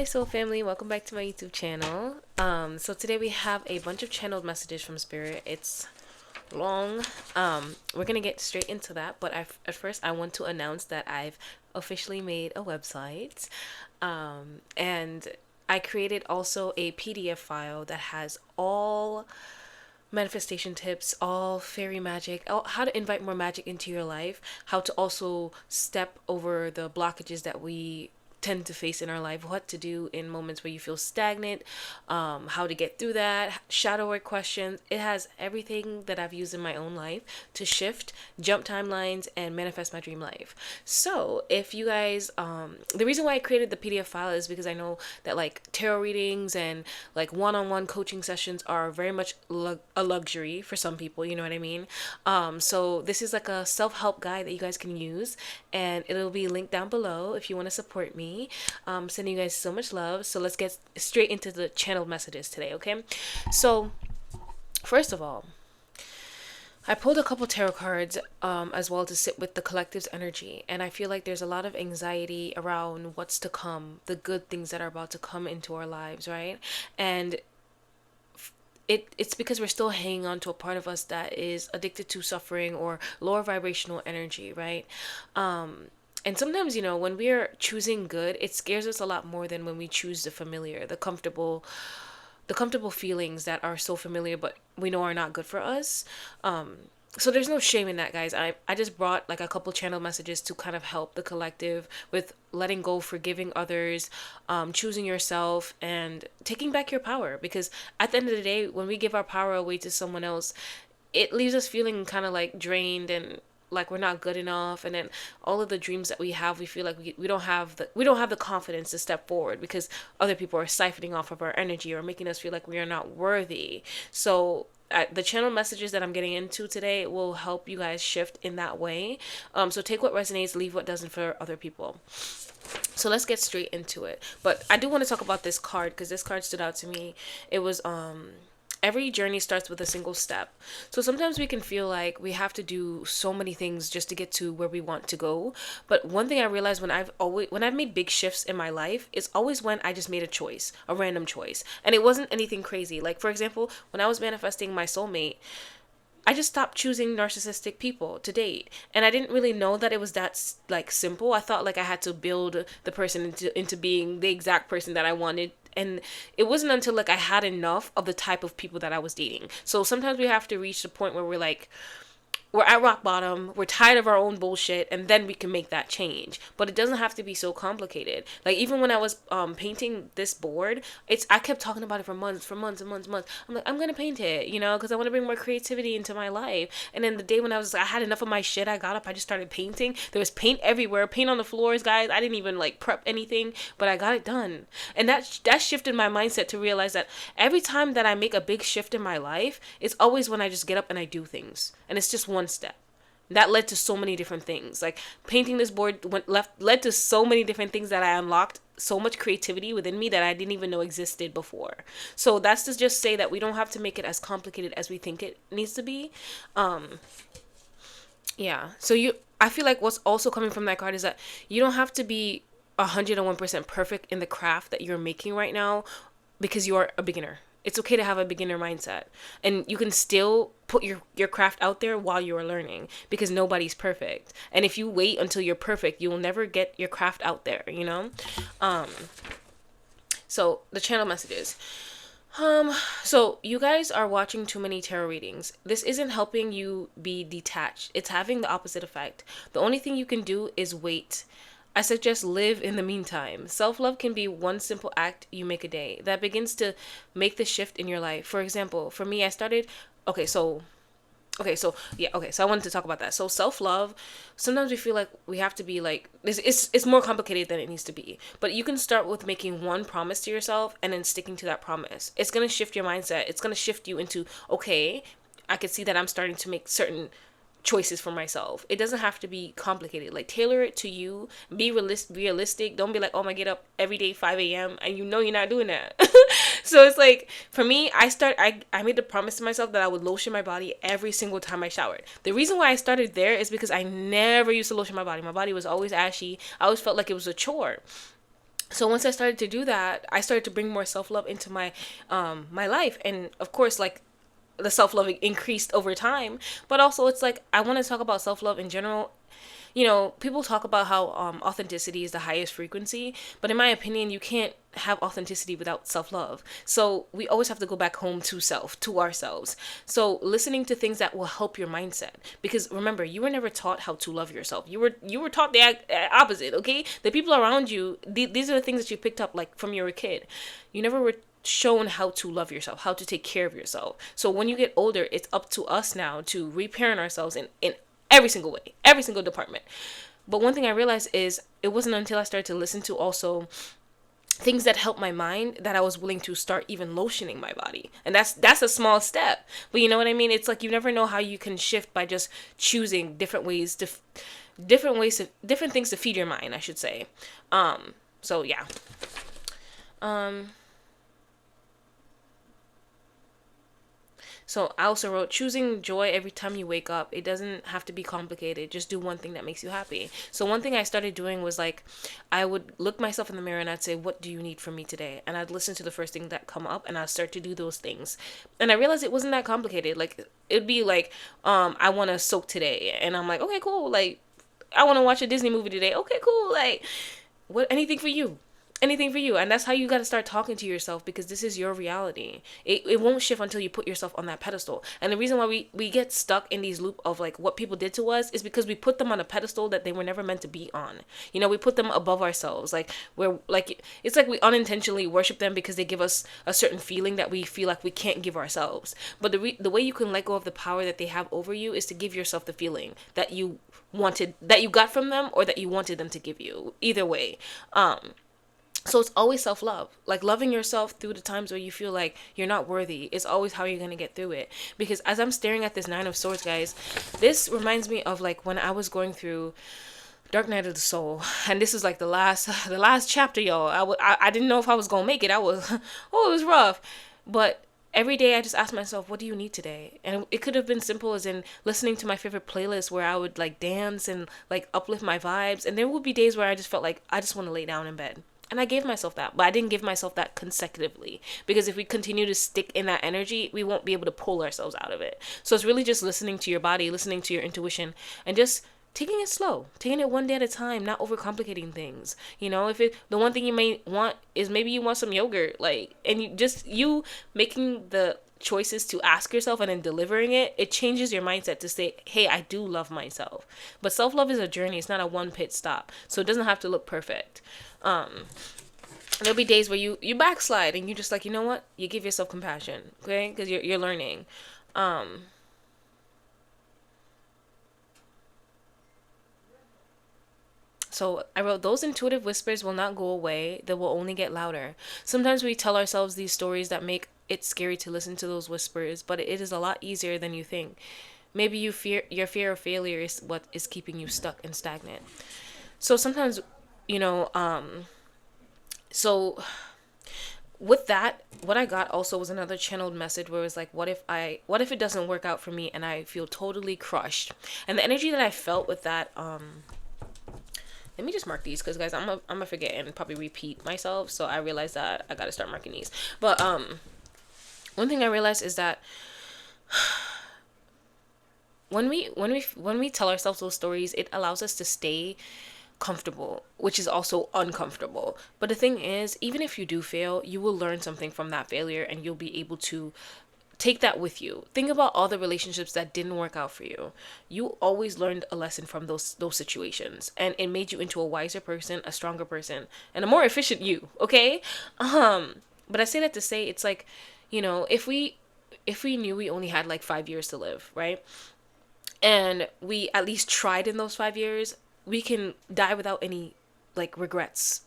Hi soul family, welcome back to my YouTube channel. So today we have a bunch of channeled messages from spirit. It's long. We're gonna get straight into that, but at first I want to announce that I've officially made a website. And I created also a PDF file that has all manifestation tips, all fairy magic, how to invite more magic into your life, how to also step over the blockages that we tend to face in our life, what to do in moments where you feel stagnant, how to get through that, shadow work questions. It has everything that I've used in my own life to shift, jump timelines, and manifest my dream life. So if you guys, the reason why I created the PDF file is because I know that like tarot readings and like one-on-one coaching sessions are very much a luxury for some people, you know what I mean? So this is like a self-help guide that you guys can use, and it'll be linked down below if you want to support me. Sending you guys so much love. So let's get straight into the channeled messages today, okay? So first of all, I pulled a couple tarot cards as well to sit with the collective's energy, and I feel like there's a lot of anxiety around what's to come, the good things that are about to come into our lives, right? And it's because we're still hanging on to a part of us that is addicted to suffering or lower vibrational energy, right? And sometimes, you know, when we're choosing good, it scares us a lot more than when we choose the familiar, the comfortable feelings that are so familiar but we know are not good for us. So there's no shame in that, guys. I just brought like a couple channel messages to kind of help the collective with letting go, forgiving others, choosing yourself, and taking back your power. Because at the end of the day, when we give our power away to someone else, it leaves us feeling kind of like drained and like we're not good enough, and then all of the dreams that we have, we feel like we don't have the confidence to step forward because other people are siphoning off of our energy or making us feel like we are not worthy. So the channel messages that I'm getting into today will help you guys shift in that way. So take what resonates, leave what doesn't for other people. So let's get straight into it. But I do want to talk about this card because this card stood out to me. It was every journey starts with a single step. So sometimes we can feel like we have to do so many things just to get to where we want to go. But one thing I realized when I've made big shifts in my life, it's always when I just made a choice, a random choice. And it wasn't anything crazy. Like, for example, when I was manifesting my soulmate, I just stopped choosing narcissistic people to date. And I didn't really know that it was that like simple. I thought like I had to build the person into being the exact person that I wanted. And it wasn't until like I had enough of the type of people that I was dating. So sometimes we have to reach the point where we're at rock bottom, we're tired of our own bullshit, and then we can make that change. But it doesn't have to be so complicated. Like, even when I was painting this board, I kept talking about it for months and months. I'm like, I'm gonna paint it, you know, because I want to bring more creativity into my life. And then the day when I had enough of my shit, I got up, I just started painting. There was paint everywhere, paint on the floors, guys. I didn't even like prep anything, but I got it done. And that shifted my mindset to realize that every time that I make a big shift in my life, it's always when I just get up and I do things, and it's just one step. That led to so many different things. Like, painting this board led to so many different things that I unlocked so much creativity within me that I didn't even know existed before. So that's to just say that we don't have to make it as complicated as we think it needs to be. Yeah. So I feel like what's also coming from that card is that you don't have to be 101% perfect in the craft that you're making right now because you are a beginner. It's okay to have a beginner mindset, and you can still put your craft out there while you are learning, because nobody's perfect. And if you wait until you're perfect, you will never get your craft out there, you know? So the channel messages. So you guys are watching too many tarot readings. This isn't helping you be detached. It's having the opposite effect. The only thing you can do is wait. I suggest live in the meantime. Self-love can be one simple act you make a day that begins to make the shift in your life. For example, for me, I started, so I wanted to talk about that. So self-love, sometimes we feel like we have to be like, it's more complicated than it needs to be. But you can start with making one promise to yourself and then sticking to that promise. It's going to shift your mindset. It's going to shift you into, okay, I could see that I'm starting to make certain choices for myself. It doesn't have to be complicated. Like, tailor it to you. Be realistic. Don't be like, oh, I get up every day 5 a.m. and you know you're not doing that. So it's like, for me, I made the promise to myself that I would lotion my body every single time I showered. The reason why I started there is because I never used to lotion my body. My body was always ashy. I always felt like it was a chore. So once I started to do that, I started to bring more self-love into my life. And of course, like, the self-love increased over time. But also, it's like, I want to talk about self-love in general. People talk about how authenticity is the highest frequency, but in my opinion, you can't have authenticity without self-love. So we always have to go back home to ourselves. So listening to things that will help your mindset, because remember, you were never taught how to love yourself. You were taught the opposite. Okay, the people around you, these are the things that you picked up, like, from you were a kid. You never were shown how to love yourself, how to take care of yourself. So when you get older, it's up to us now to reparent ourselves in every single way, every single department. But one thing I realized is, it wasn't until I started to listen to also things that help my mind that I was willing to start even lotioning my body. And that's a small step. But you know what I mean? It's like, you never know how you can shift by just choosing different things to feed your mind, I should say. So yeah. So I also wrote, choosing joy every time you wake up. It doesn't have to be complicated. Just do one thing that makes you happy. So one thing I started doing was, like, I would look myself in the mirror and I'd say, what do you need from me today? And I'd listen to the first thing that come up and I'd start to do those things. And I realized it wasn't that complicated. Like, it'd be like, I want to soak today. And I'm like, okay, cool. Like, I want to watch a Disney movie today. Okay, cool. Like, anything for you. Anything for you. And that's how you got to start talking to yourself, because this is your reality. It won't shift until you put yourself on that pedestal. And the reason why we get stuck in these loop of, like, what people did to us is because we put them on a pedestal that they were never meant to be on. We put them above ourselves. Like, it's like we unintentionally worship them because they give us a certain feeling that we feel like we can't give ourselves. But the way you can let go of the power that they have over you is to give yourself the feeling that you got from them, or that you wanted them to give you. Either way. So it's always self-love, like loving yourself through the times where you feel like you're not worthy is always how you're going to get through it. Because as I'm staring at this Nine of Swords, guys, this reminds me of, like, when I was going through Dark Night of the Soul. And this is like the last chapter, y'all. I didn't know if I was going to make it. It was rough. But every day I just ask myself, what do you need today? And it could have been simple as in listening to my favorite playlist where I would, like, dance and, like, uplift my vibes. And there would be days where I just felt like I just want to lay down in bed. And I gave myself that, but I didn't give myself that consecutively, because if we continue to stick in that energy, we won't be able to pull ourselves out of it. So it's really just listening to your body, listening to your intuition, and just taking it slow, taking it one day at a time, not overcomplicating things. If the one thing you may want is maybe you want some yogurt, like, and you making the choices to ask yourself and then delivering it changes your mindset to say, hey, I do love myself. But self-love is a journey. It's not a one pit stop. So it doesn't have to look perfect. There'll be days where you backslide and you just, like, you know what? You give yourself compassion, okay? Because you're learning. So I wrote, those intuitive whispers will not go away. They will only get louder. Sometimes we tell ourselves these stories that make it scary to listen to those whispers, but it is a lot easier than you think. Maybe your fear of failure is what is keeping you stuck and stagnant. So sometimes, so with that, what I got also was another channeled message where it was like, what if it doesn't work out for me and I feel totally crushed? And the energy that I felt with that, let me just mark these, because, guys, I'm gonna forget and probably repeat myself. So I realized that I gotta start marking these. But one thing I realized is that when we tell ourselves those stories, it allows us to stay comfortable, which is also uncomfortable. But the thing is, even if you do fail, you will learn something from that failure, and you'll be able to take that with you. Think about all the relationships that didn't work out for you. You always learned a lesson from those situations, and it made you into a wiser person, a stronger person, and a more efficient you. Okay. But I say that to say, it's like, if we knew we only had like 5 years to live, right, and we at least tried in those 5 years, we can die without any, like, regrets.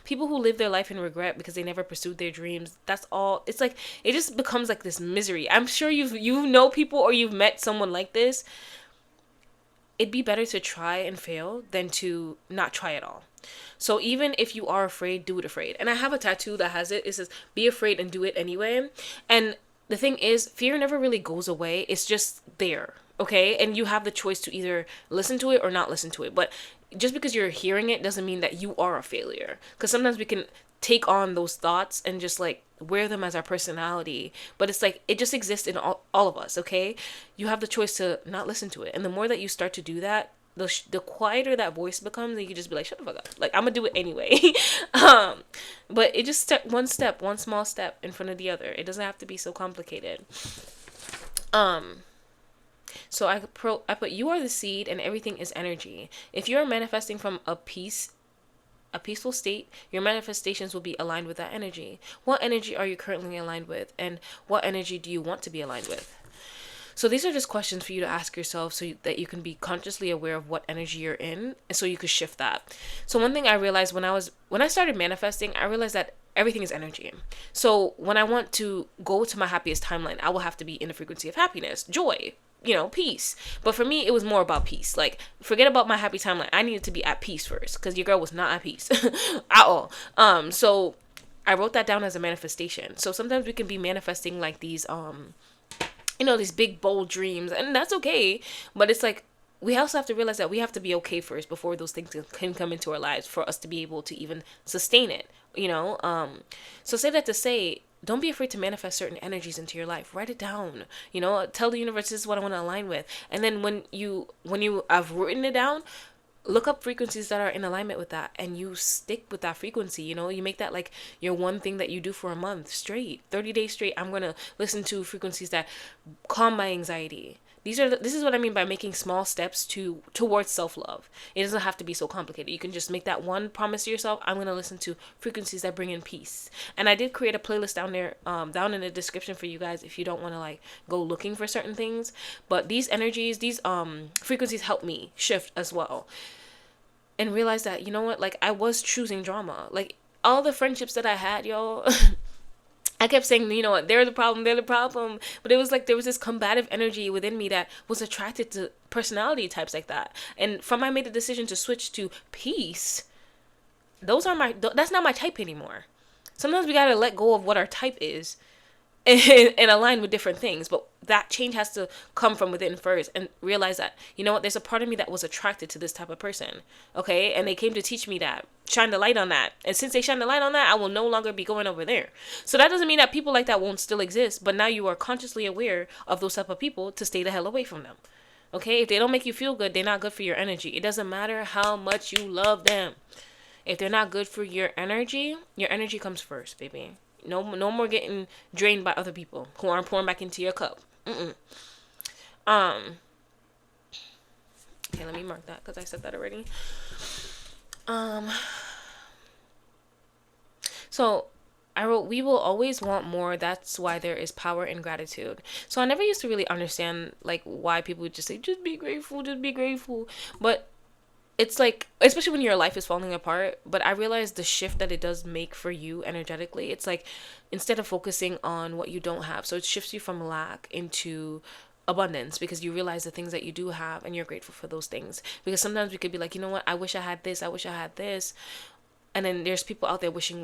People who live their life in regret because they never pursued their dreams, that's all. It's like, it just becomes like this misery. I'm sure you know people, or you've met someone like this. It'd be better to try and fail than to not try at all. So even if you are afraid, do it afraid. And I have a tattoo that has it. It says, be afraid and do it anyway. And the thing is, fear never really goes away. It's just there. Okay. And you have the choice to either listen to it or not listen to it. But just because you're hearing it doesn't mean that you are a failure. Because sometimes we can take on those thoughts and just like wear them as our personality, but it's like it just exists in all of us. Okay, you have the choice to not listen to it, and the more that you start to do that, the quieter that voice becomes, and you can just be like, shut the fuck up, like I'm gonna do it anyway. But it just one small step in front of the other. It doesn't have to be so complicated. So I put you are the seed and everything is energy. If you are manifesting from a peaceful state, your manifestations will be aligned with that energy. What energy are you currently aligned with, and what energy do you want to be aligned with? So these are just questions for you to ask yourself so that you can be consciously aware of what energy you're in, and so you could shift that. So one thing I realized when I started manifesting, I realized that everything is energy. So when I want to go to my happiest timeline, I will have to be in the frequency of happiness, joy, peace. But for me, it was more about peace. Like, forget about my happy timeline. I needed to be at peace first, because your girl was not at peace at all. So I wrote that down as a manifestation. So sometimes we can be manifesting like these these big bold dreams, and that's okay. But it's like we also have to realize that we have to be okay first before those things can come into our lives for us to be able to even sustain it. So say that to say, don't be afraid to manifest certain energies into your life. Write it down. Tell the universe, this is what I want to align with. And then when you have written it down, look up frequencies that are in alignment with that, and you stick with that frequency. You make that like your one thing that you do for a month straight, 30 days straight. I'm going to listen to frequencies that calm my anxiety. This is what I mean by making small steps towards self-love. It doesn't have to be so complicated. You can just make that one promise to yourself. I'm going to listen to frequencies that bring in peace. And I did create a playlist down there, down in the description for you guys if you don't want to like go looking for certain things. But these energies, these frequencies help me shift as well. And realize that, like I was choosing drama. Like all the friendships that I had, yo, I kept saying, they're the problem. But it was like there was this combative energy within me that was attracted to personality types like that. And from I made the decision to switch to peace, that's not my type anymore. Sometimes we gotta let go of what our type is and align with different things. But that change has to come from within first, and realize that, there's a part of me that was attracted to this type of person. Okay. And they came to teach me that, shine the light on that. And since they shine the light on that, I will no longer be going over there. So that doesn't mean that people like that won't still exist, but now you are consciously aware of those type of people to stay the hell away from them. Okay. If they don't make you feel good, they're not good for your energy. It doesn't matter how much you love them. If they're not good for your energy comes first, baby. No more getting drained by other people who aren't pouring back into your cup. Okay, let me mark that because I said that already. So I wrote, we will always want more. That's why there is power in gratitude. So I never used to really understand like why people would just say, just be grateful. But it's like, especially when your life is falling apart, but I realized the shift that it does make for you energetically. It's like, instead of focusing on what you don't have, so it shifts you from lack into abundance, because you realize the things that you do have and you're grateful for those things. Because sometimes we could be like, I wish I had this, and then there's people out there wishing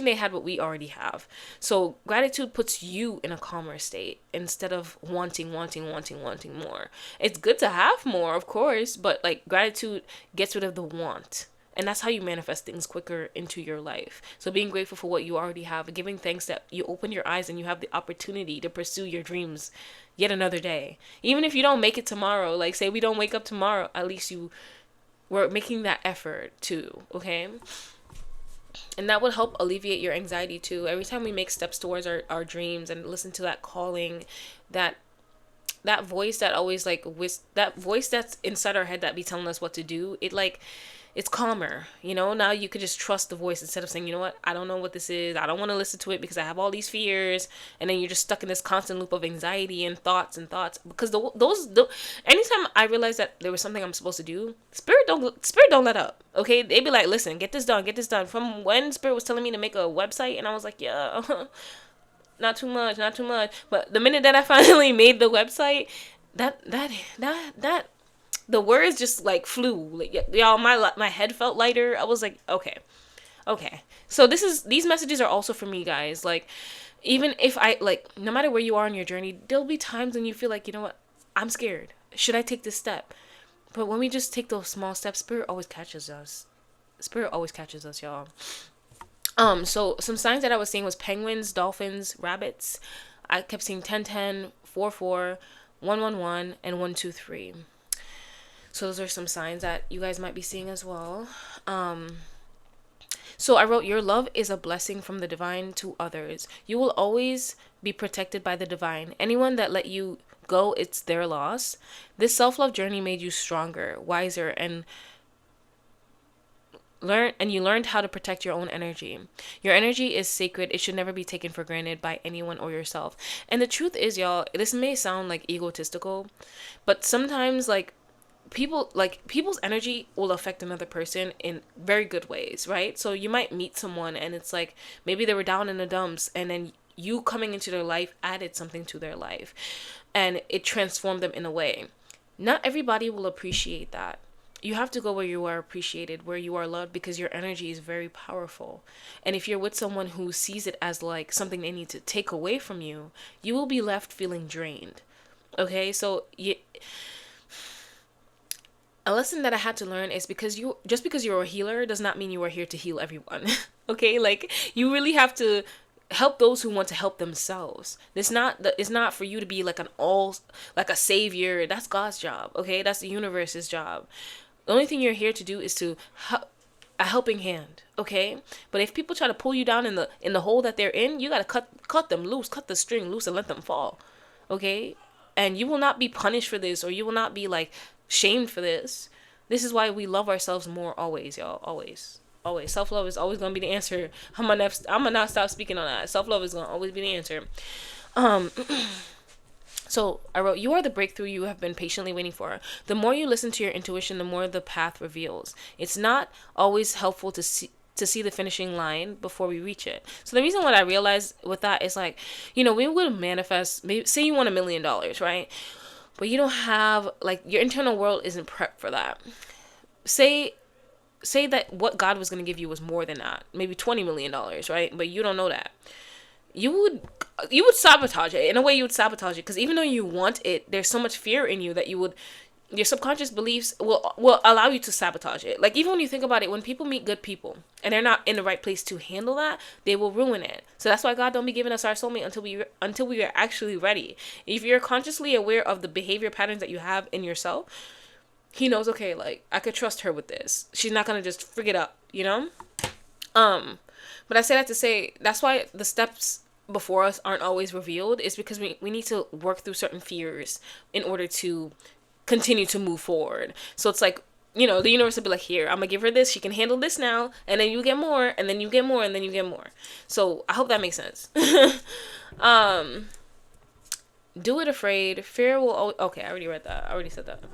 they had what we already have. So gratitude puts you in a calmer state instead of wanting more. It's good to have more, of course, but like gratitude gets rid of the want. And that's how you manifest things quicker into your life. So being grateful for what you already have, giving thanks that you open your eyes and you have the opportunity to pursue your dreams yet another day. Even if you don't make it tomorrow, like say we don't wake up tomorrow, at least we're making that effort too, okay? And that would help alleviate your anxiety too. Every time we make steps towards our dreams and listen to that calling, that voice that always that voice that's inside our head that be telling us what to do, it's calmer. Now you could just trust the voice instead of saying, I don't know what this is. I don't want to listen to it because I have all these fears. And then you're just stuck in this constant loop of anxiety and thoughts. Because anytime I realized that there was something I'm supposed to do, Spirit don't let up. Okay. They be like, listen, get this done. From when Spirit was telling me to make a website, and I was like, yeah, not too much. But the minute that I finally made the website, that the words just like flew. Like, y'all, my head felt lighter. I was like, okay. So these messages are also for me, guys. Like, even if no matter where you are in your journey, there'll be times when you feel like, I'm scared. Should I take this step? But when we just take those small steps, spirit always catches us. Spirit always catches us, y'all. So some signs that I was seeing was penguins, dolphins, rabbits. I kept seeing 1010, 44, 111, and 123. So those are some signs that you guys might be seeing as well. So I wrote, your love is a blessing from the divine to others. You will always be protected by the divine. Anyone that let you go, it's their loss. This self-love journey made you stronger, wiser, and you learned how to protect your own energy. Your energy is sacred. It should never be taken for granted by anyone or yourself. And the truth is, y'all, this may sound like egotistical, but sometimes people's energy will affect another person in very good ways, right? So you might meet someone and it's like maybe they were down in the dumps, and then you coming into their life added something to their life and it transformed them in a way. Not everybody will appreciate that. You have to go where you are appreciated, where you are loved, because your energy is very powerful. And if you're with someone who sees it as like something they need to take away from you, you will be left feeling drained. Okay, so a lesson that I had to learn is because you're a healer does not mean you are here to heal everyone. Okay, like you really have to help those who want to help themselves. It's not for you to be like like a savior. That's God's job. Okay, that's the universe's job. The only thing you're here to do is to a helping hand. Okay, but if people try to pull you down in the hole that they're in, you gotta cut them loose, cut the string loose, and let them fall. Okay, and you will not be punished for this, or you will not be like shamed for this. This is why we love ourselves more, always, y'all. Always. Self-love is always gonna be the answer. I'm gonna not stop speaking on that. Self-love is gonna always be the answer. So I wrote, you are the breakthrough you have been patiently waiting for. The more you listen to your intuition, the more the path reveals. It's not always helpful to see the finishing line before we reach it. So the reason what I realized with that is like, we would manifest, maybe say you want $1 million, right? But you don't have, like, your internal world isn't prepped for that. Say that what God was going to give you was more than that, maybe $20 million, right? But you don't know that. You would sabotage it. In a way, you would sabotage it, because even though you want it, there's so much fear in you that your subconscious beliefs will allow you to sabotage it. Like, even when you think about it, when people meet good people and they're not in the right place to handle that, they will ruin it. So that's why God don't be giving us our soulmate until we are actually ready. If you're consciously aware of the behavior patterns that you have in yourself, He knows, okay, like, I could trust her with this. She's not gonna just frig it up, But I say that to say, that's why the steps before us aren't always revealed. It's because we need to work through certain fears in order to continue to move forward. So it's like, the universe will be like, here, I'm gonna give her this, she can handle this now, and then you get more, and then you get more, and then you get more. So I hope that makes sense. Do it afraid. Fear will always... Okay, I already read that. I already said that.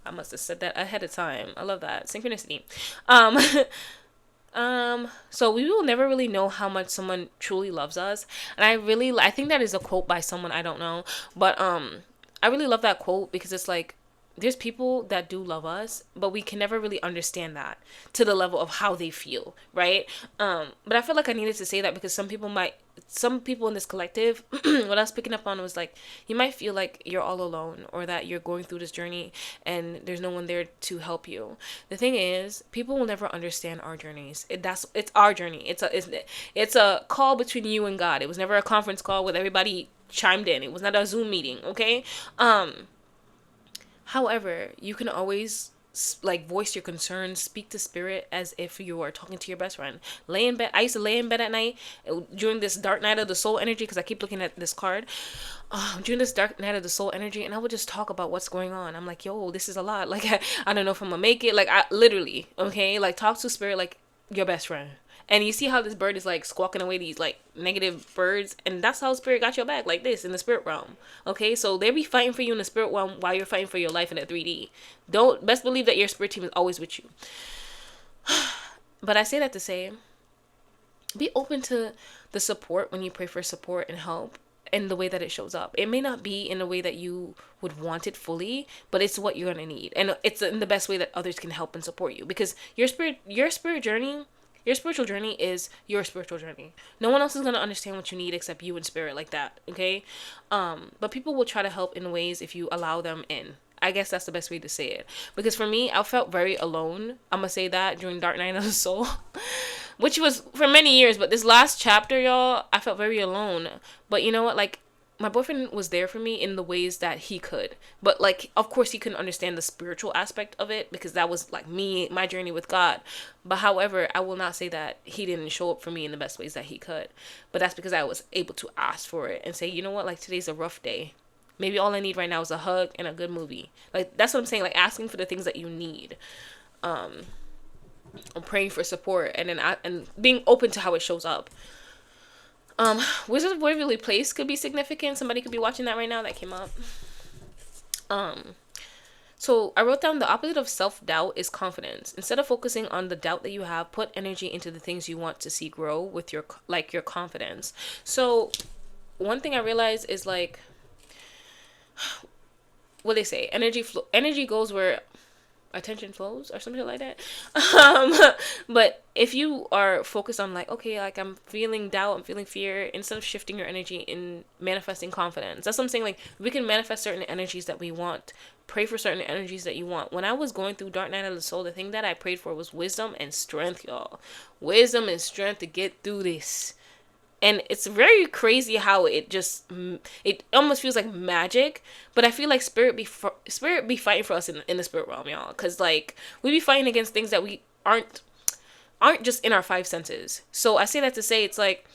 I must have said that ahead of time. I love that. Synchronicity. So we will never really know how much someone truly loves us. And I think that is a quote by someone, I don't know. But I really love that quote, because it's like, there's people that do love us, but we can never really understand that to the level of how they feel, right? But I feel like I needed to say that, because some people in this collective, what I was picking up on was like, you might feel like you're all alone, or that you're going through this journey and there's no one there to help you. The thing is, people will never understand our journeys. It's our journey. It's a call between you and God. It was never a conference call with everybody chimed in. It was not a Zoom meeting, okay? However, you can always voice your concerns, speak to spirit as if you are talking to your best friend. Lay in bed. I used to lay in bed at night during this dark night of the soul energy, because I keep looking at this card. During this dark night of the soul energy, and I would just talk about what's going on. I'm like, yo, this is a lot. Like, I don't know if I'm gonna make it. Like, I literally, okay, like, talk to spirit like your best friend. And you see how this bird is like squawking away these like negative birds, and that's how spirit got your back, like this, in the spirit realm. Okay, so they be fighting for you in the spirit realm while you're fighting for your life in the 3D. Best believe that your spirit team is always with you. But I say that to say, be open to the support when you pray for support and help, in the way that it shows up. It may not be in the way that you would want it fully, but it's what you're gonna need, and it's in the best way that others can help and support you, because your spiritual journey is your spiritual journey. No one else is going to understand what you need except you and spirit, like that, okay? But people will try to help in ways if you allow them in. I guess that's the best way to say it. Because for me, I felt very alone. I'm gonna say that during Dark Night of the Soul, which was for many years. But this last chapter, y'all, I felt very alone. But you know what? Like, my boyfriend was there for me in the ways that he could. But like, of course, he couldn't understand the spiritual aspect of it because that was like me, my journey with God. But however, I will not say that he didn't show up for me in the best ways that he could. But that's because I was able to ask for it and say, you know what? Like, today's a rough day. Maybe all I need right now is a hug and a good movie. Like, that's what I'm saying. Like, asking for the things that you need. I'm praying for support and then and being open to how it shows up. Wizards of Waverly Place could be significant. Somebody could be watching that right now. That came up. So I wrote down the opposite of self-doubt is confidence. Instead of focusing on the doubt that you have, put energy into the things you want to see grow with your confidence. So one thing I realized is like, what they say, energy goes where attention flows or something like that. But if you are focused on like, okay, like I'm feeling doubt, I'm feeling fear, instead of shifting your energy in manifesting confidence, that's what I'm saying. Like, we can manifest certain energies that we want. Pray for certain energies that you want. When I was going through Dark Night of the Soul, the thing that I prayed for was wisdom and strength, y'all. Wisdom and strength to get through this. And it's very crazy how it almost feels like magic, but I feel like spirit be fighting for us in the spirit realm, y'all. Because like, we be fighting against things that we aren't just in our five senses. So I say that to say, it's like,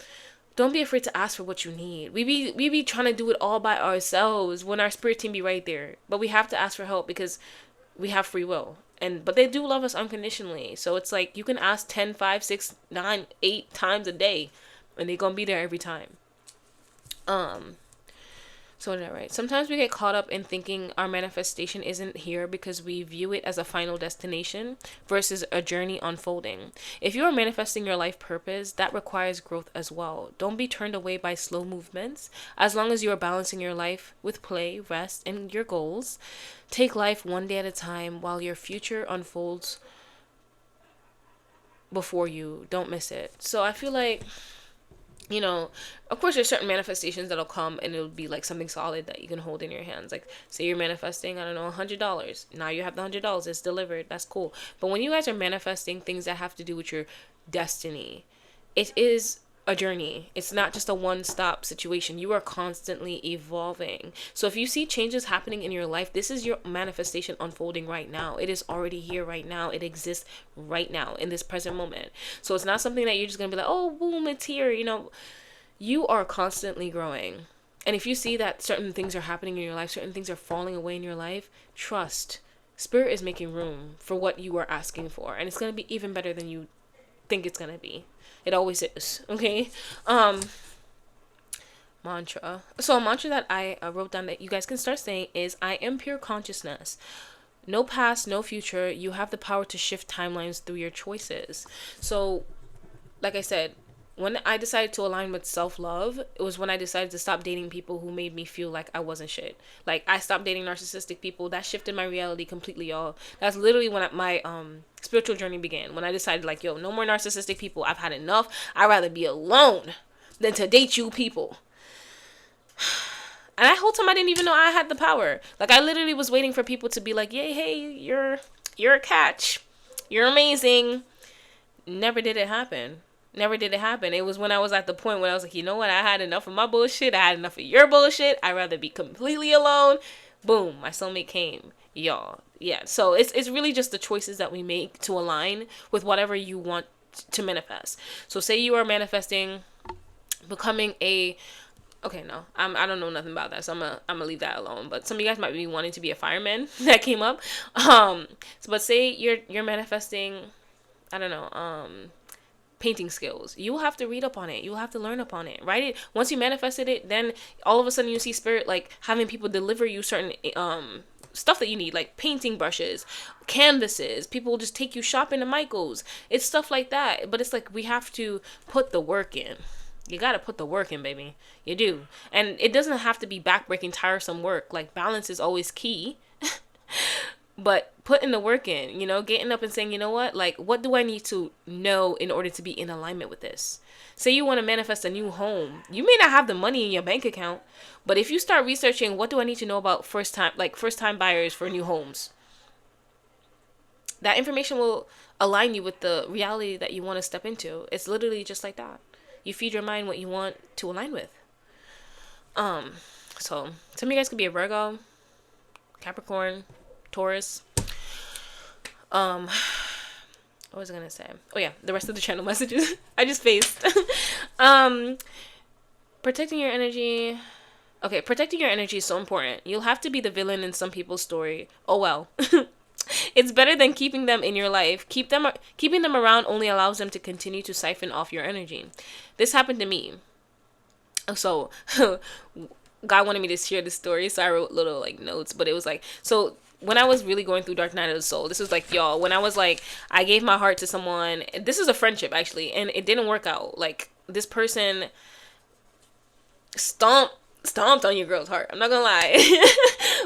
don't be afraid to ask for what you need. We be trying to do it all by ourselves when our spirit team be right there. But we have to ask for help because we have free will. But they do love us unconditionally. So it's like, you can ask 10, 5, 6, 9, 8 times a day. And they're gonna be there every time. So what did I write? Sometimes we get caught up in thinking our manifestation isn't here because we view it as a final destination versus a journey unfolding. If you are manifesting your life purpose, that requires growth as well. Don't be turned away by slow movements. As long as you are balancing your life with play, rest, and your goals, take life one day at a time while your future unfolds before you. Don't miss it. So I feel like, you know, of course there's certain manifestations that'll come and it'll be like something solid that you can hold in your hands. Like, say you're manifesting, I don't know, $100. Now you have the $100. It's delivered. That's cool. But when you guys are manifesting things that have to do with your destiny, it is a journey. It's not just a one-stop situation. You are constantly evolving. So if you see changes happening in your life, this is your manifestation unfolding right now. It is already here right now. It exists right now in this present moment. So it's not something that you're just gonna be like, oh, boom, it's here. You know, you are constantly growing. And if you see that certain things are happening in your life, certain things are falling away in your life, trust. Spirit is making room for what you are asking for. And it's gonna be even better than you think it's gonna be. It always is. Okay. Mantra. So a mantra that I wrote down that you guys can start saying is, I am pure consciousness. No past, no future. You have the power to shift timelines through your choices. So, like I said, when I decided to align with self-love, it was when I decided to stop dating people who made me feel like I wasn't shit. Like, I stopped dating narcissistic people. That shifted my reality completely, y'all. That's literally when my spiritual journey began. When I decided, like, yo, no more narcissistic people. I've had enough. I'd rather be alone than to date you people. And that whole time I didn't even know I had the power. Like, I literally was waiting for people to be like, yay, hey, you're a catch. You're amazing. Never did it happen. Never did it happen. It was when I was at the point where I was like, you know what? I had enough of my bullshit. I had enough of your bullshit. I'd rather be completely alone. Boom. My soulmate came. Y'all. Yeah. So it's really just the choices that we make to align with whatever you want to manifest. So say you are manifesting becoming a... Okay, no. I don't know nothing about that. So I'm gonna leave that alone. But some of you guys might be wanting to be a fireman. That came up. But say you're manifesting, I don't know, painting skills. You will have to read up on it. You will have to learn upon it. Write it. Once you manifested it, then all of a sudden you see spirit like having people deliver you certain stuff that you need, like painting brushes, canvases. People will just take you shopping to Michael's. It's stuff like that. But it's like we have to put the work in. You gotta put the work in, baby. You do. And it doesn't have to be backbreaking, tiresome work. Like, balance is always key. but putting the work in, getting up and saying, you know what, like, what do I need to know in order to be in alignment with this? Say you want to manifest a new home. You may not have the money in your bank account, but if you start researching, what do I need to know about first time buyers for new homes? That information will align you with the reality that you want to step into. It's literally just like that. You feed your mind what you want to align with. So some of you guys could be a Virgo, Capricorn, Taurus. What was I gonna say? Oh yeah, the rest of the channel messages I just faced. Protecting your energy. Okay, protecting your energy is so important. You'll have to be the villain in some people's story. Oh well. It's better than keeping them in your life. Keeping them around only allows them to continue to siphon off your energy. This happened to me. So God wanted me to share this story, so I wrote little like notes, but it was like, so when I was really going through dark night of the soul, this was like, y'all, when I was like, I gave my heart to someone. This is a friendship actually, and it didn't work out. Like, this person stomped on your girl's heart. I'm not gonna lie.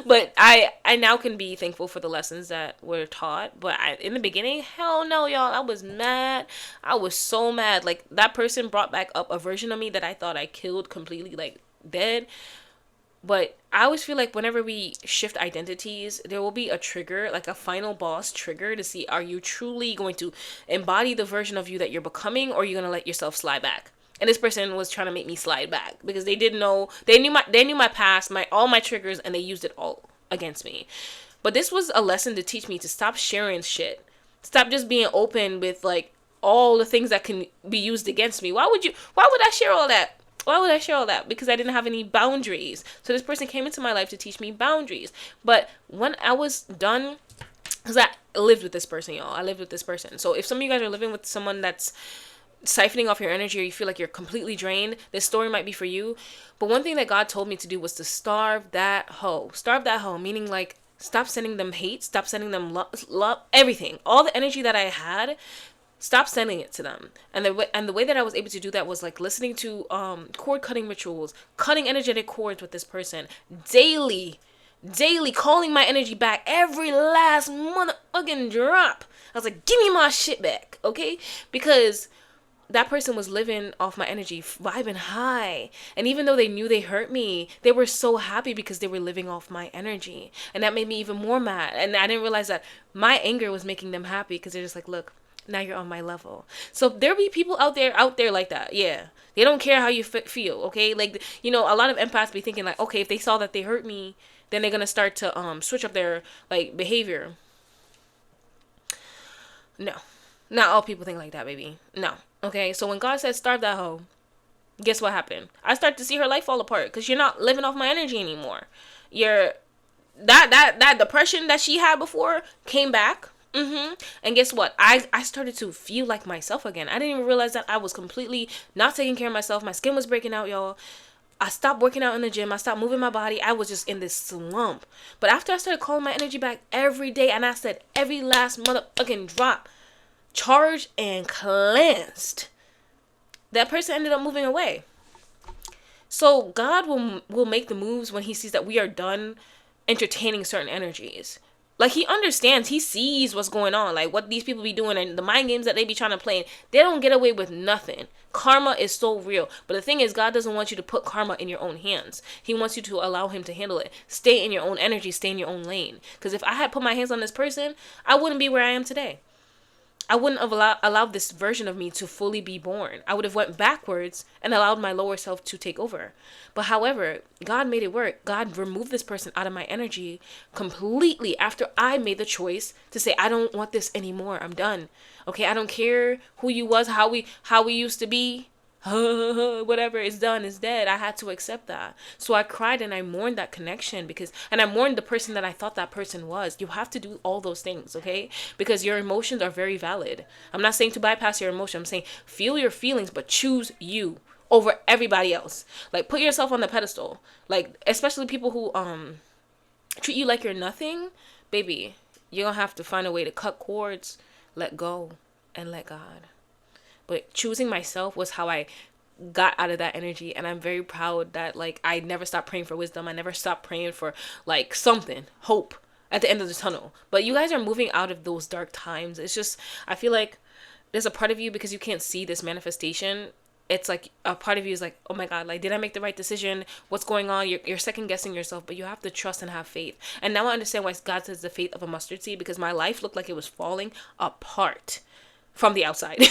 But I now can be thankful for the lessons that were taught. But in the beginning, hell no, y'all, I was mad. I was so mad. Like, that person brought back up a version of me that I thought I killed completely, like, dead. But I always feel like whenever we shift identities, there will be a trigger, like a final boss trigger, to see, are you truly going to embody the version of you that you're becoming, or are you going to let yourself slide back? And this person was trying to make me slide back because they knew my past, all my triggers, and they used it all against me. But this was a lesson to teach me to stop sharing shit. Stop just being open with like all the things that can be used against me. Why would I share all that? Why would I share all that? Because I didn't have any boundaries. So this person came into my life to teach me boundaries. But when I was done, because I lived with this person, y'all. I lived with this person. So if some of you guys are living with someone that's siphoning off your energy, or you feel like you're completely drained, this story might be for you. But one thing that God told me to do was to starve that hoe. Starve that hoe, meaning like, stop sending them hate, stop sending them love, everything. All the energy that I had, stop sending it to them. And the way that I was able to do that was like listening to cord cutting rituals, cutting energetic cords with this person daily, calling my energy back every last motherfucking drop. I was like, give me my shit back, okay? Because that person was living off my energy, vibing high. And even though they knew they hurt me, they were so happy because they were living off my energy. And that made me even more mad. And I didn't realize that my anger was making them happy because they're just like, look, now you're on my level. So there'll be people out there like that. Yeah. They don't care how you feel, okay? Like, a lot of empaths be thinking like, okay, if they saw that they hurt me, then they're going to start to switch up their like behavior. No. Not all people think like that, baby. No. Okay, so when God said starve that hoe, guess what happened? I started to see her life fall apart because you're not living off my energy anymore. That depression that she had before came back. And guess what? I started to feel like myself again. I didn't even realize that I was completely not taking care of myself. My skin was breaking out, y'all. I stopped working out in the gym. I stopped moving my body. I was just in this slump. But after I started calling my energy back every day, and I said every last motherfucking drop, charged and cleansed, that person ended up moving away. So God will make the moves when he sees that we are done entertaining certain energies. Like, he understands, he sees what's going on, like what these people be doing and the mind games that they be trying to play. They don't get away with nothing. Karma is so real. But the thing is, God doesn't want you to put karma in your own hands. He wants you to allow him to handle it. Stay in your own energy, stay in your own lane. Because if I had put my hands on this person, I wouldn't be where I am today. I wouldn't have allowed this version of me to fully be born. I would have went backwards and allowed my lower self to take over. But however, God made it work. God removed this person out of my energy completely after I made the choice to say, I don't want this anymore. I'm done. Okay, I don't care who you was, how we used to be. Whatever is done is dead. I had to accept that. So I cried and I mourned that connection and I mourned the person that I thought that person was. You have to do all those things, okay? Because your emotions are very valid. I'm not saying to bypass your emotion. I'm saying feel your feelings, but choose you over everybody else. Like, put yourself on the pedestal. Like, especially people who treat you like you're nothing, baby. You're gonna have to find a way to cut cords, let go, and let God. But choosing myself was how I got out of that energy. And I'm very proud that, like, I never stopped praying for wisdom. I never stopped praying for, like, something. Hope. at the end of the tunnel. But you guys are moving out of those dark times. It's just, I feel like there's a part of you, because you can't see this manifestation, it's like a part of you is like, oh my god, like, did I make the right decision? What's going on? You're second guessing yourself, but you have to trust and have faith. And now I understand why God says the faith of a mustard seed, because my life looked like it was falling apart from the outside.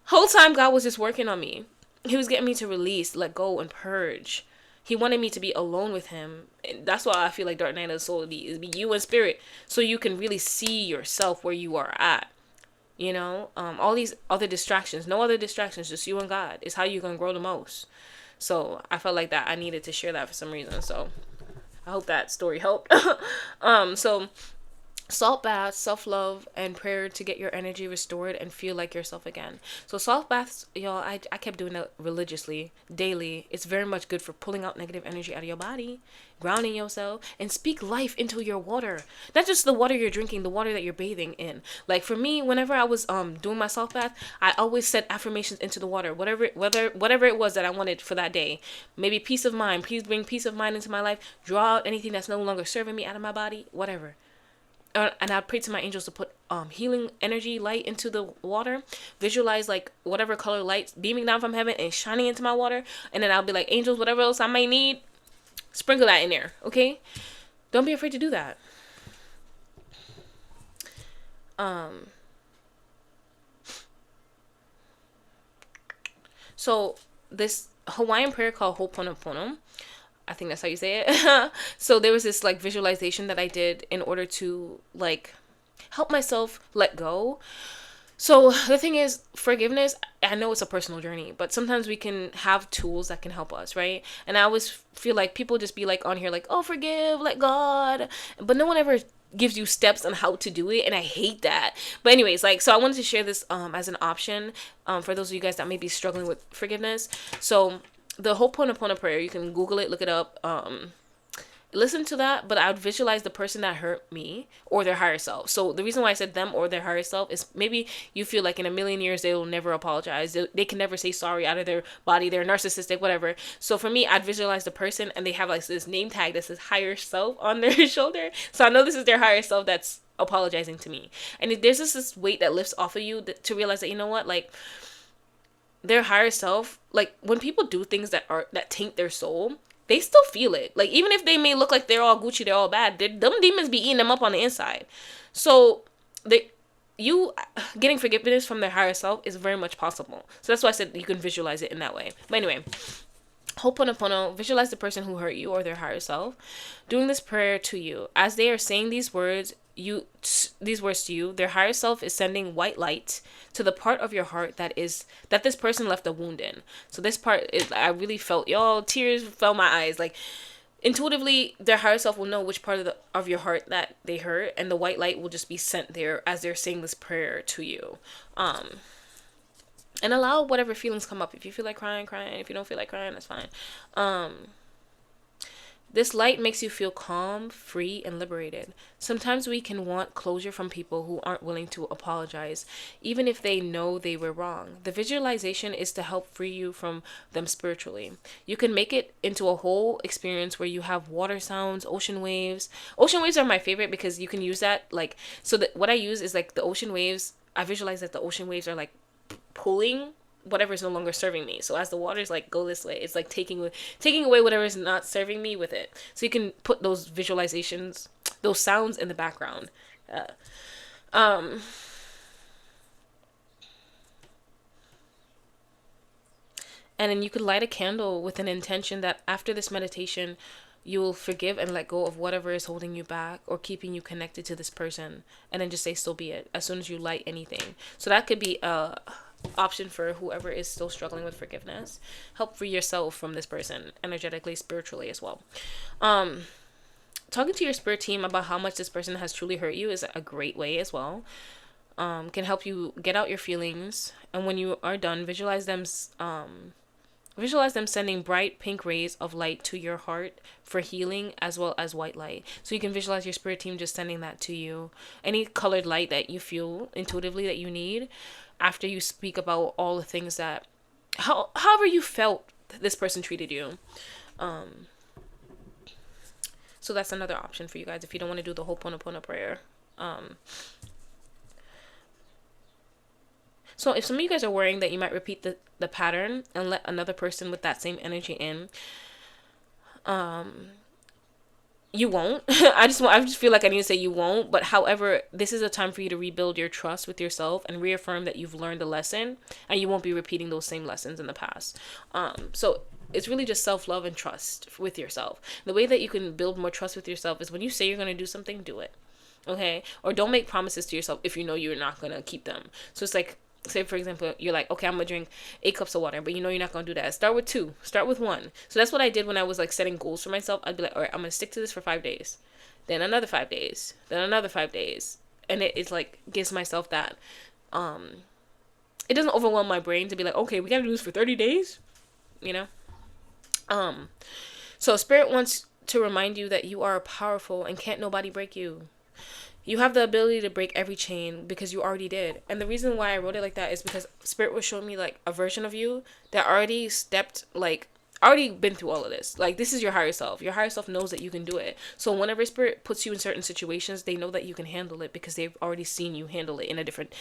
Whole time God was just working on me. He was getting me to release, let go, and purge. He wanted me to be alone with him. And that's why I feel like Dark Night of the Soul is be you in spirit, so you can really see yourself where you are at. You know, all these other distractions, no other distractions, just you and God is how you're going to grow the most. So I felt like that I needed to share that for some reason. So I hope that story helped. So salt baths, self-love, and prayer to get your energy restored and feel like yourself again. So salt baths, y'all, I kept doing that religiously, daily. It's very much good for pulling out negative energy out of your body, grounding yourself, and speak life into your water. Not just the water you're drinking, the water that you're bathing in. Like for me, whenever I was doing my salt bath, I always said affirmations into the water, whatever it was that I wanted for that day. Maybe peace of mind. Please bring peace of mind into my life. Draw out anything that's no longer serving me out of my body, whatever. And I'd pray to my angels to put healing energy, light into the water. Visualize like whatever color lights beaming down from heaven and shining into my water. And then I'll be like, angels, whatever else I might need, sprinkle that in there, okay? Don't be afraid to do that. So this Hawaiian prayer called Ho'oponopono, I think that's how you say it. So there was this like visualization that I did in order to like help myself let go. So the thing is, forgiveness, I know it's a personal journey, but sometimes we can have tools that can help us, right? And I always feel like people just be like on here like, oh, forgive, let God. But no one ever gives you steps on how to do it, and I hate that. But anyways, like, so I wanted to share this as an option for those of you guys that may be struggling with forgiveness. So the Ho'oponopono prayer, you can Google it, look it up, listen to that, but I would visualize the person that hurt me or their higher self. So the reason why I said them or their higher self is maybe you feel like in a million years they will never apologize. They can never say sorry out of their body. They're narcissistic, whatever. So for me, I'd visualize the person and they have like this name tag that says higher self on their shoulder. So I know this is their higher self that's apologizing to me. And if there's just this weight that lifts off of you to realize that, you know what, like, their higher self, like when people do things that taint their soul, they still feel it. Like even if they may look like they're all Gucci, they're all bad, them demons be eating them up on the inside. So you getting forgiveness from their higher self is very much possible. So that's why I said you can visualize it in that way. But anyway, Ho'oponopono, visualize the person who hurt you or their higher self doing this prayer to you. As they are saying these words to you, their higher self is sending white light to the part of your heart that this person left a wound in. So this part is, I really felt, y'all, tears fell my eyes. Like intuitively, their higher self will know which part of your heart that they hurt, and the white light will just be sent there as they're saying this prayer to you. And allow whatever feelings come up. If you feel like crying. If you don't feel like crying, that's fine. This light makes you feel calm, free, and liberated. Sometimes we can want closure from people who aren't willing to apologize, even if they know they were wrong. The visualization is to help free you from them spiritually. You can make it into a whole experience where you have water sounds, ocean waves. Ocean waves are my favorite because you can use that, like, so that what I use is like the ocean waves. I visualize that the ocean waves are like pulling whatever is no longer serving me. So as the waters like go this way, it's like taking away whatever is not serving me with it. So you can put those visualizations, those sounds in the background. And then you could light a candle with an intention that after this meditation, you will forgive and let go of whatever is holding you back or keeping you connected to this person. And then just say, so be it, as soon as you light anything. So that could be a option for whoever is still struggling with forgiveness. Help free yourself from this person energetically, spiritually as well. Talking to your spirit team about how much this person has truly hurt you is a great way as well. Can help you get out your feelings, and when you are done, visualize them sending bright pink rays of light to your heart for healing, as well as white light. So you can visualize your spirit team just sending that to you. Any colored light that you feel intuitively that you need after you speak about all the things that, however you felt this person treated you. So that's another option for you guys if you don't want to do the whole Ho'oponopono prayer. So if some of you guys are worrying that you might repeat the pattern and let another person with that same energy in, you won't. I just feel like I need to say you won't. But however, this is a time for you to rebuild your trust with yourself and reaffirm that you've learned a lesson and you won't be repeating those same lessons in the past. So it's really just self-love and trust with yourself. The way that you can build more trust with yourself is when you say you're going to do something, do it. Okay? Or don't make promises to yourself if you know you're not going to keep them. So it's like, say for example, you're like, okay, I'm gonna drink 8 cups of water, but you know you're not gonna do that. Start with 2, start with 1. So that's what I did when I was like setting goals for myself. I'd be like, all right, I'm gonna stick to this for 5 days, then another 5 days, then another 5 days, and it's like gives myself that it doesn't overwhelm my brain to be like, okay, we gotta do this for 30 days, you know. So spirit wants to remind you that you are powerful and can't nobody break you. You have the ability to break every chain because you already did. And the reason why I wrote it like that is because Spirit was showing me like a version of you that already already been through all of this. Like, this is your higher self. Your higher self knows that you can do it. So whenever Spirit puts you in certain situations, they know that you can handle it because they've already seen you handle it in a different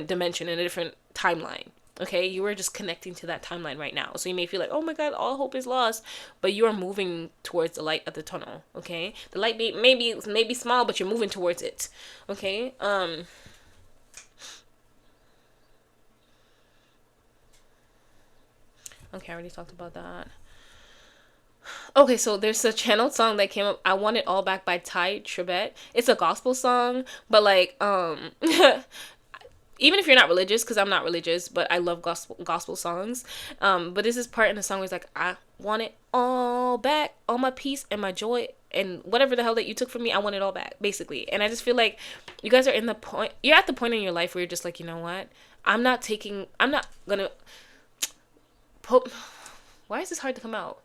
dimension, in a different timeline. Okay, you are just connecting to that timeline right now. So you may feel like, oh my God, all hope is lost, but you are moving towards the light of the tunnel. Okay, the light may be small, but you're moving towards it. Okay. Okay, I already talked about that. Okay, so there's a channeled song that came up. I Want It All Back by Ty Tribbett. It's a gospel song, but like even if you're not religious, because I'm not religious, but I love gospel songs. But this is part in the song where it's like, I want it all back, all my peace and my joy and whatever the hell that you took from me, I want it all back, basically. And I just feel like you guys are you're at the point in your life where you're just like, you know what? I'm not gonna why is this hard to come out?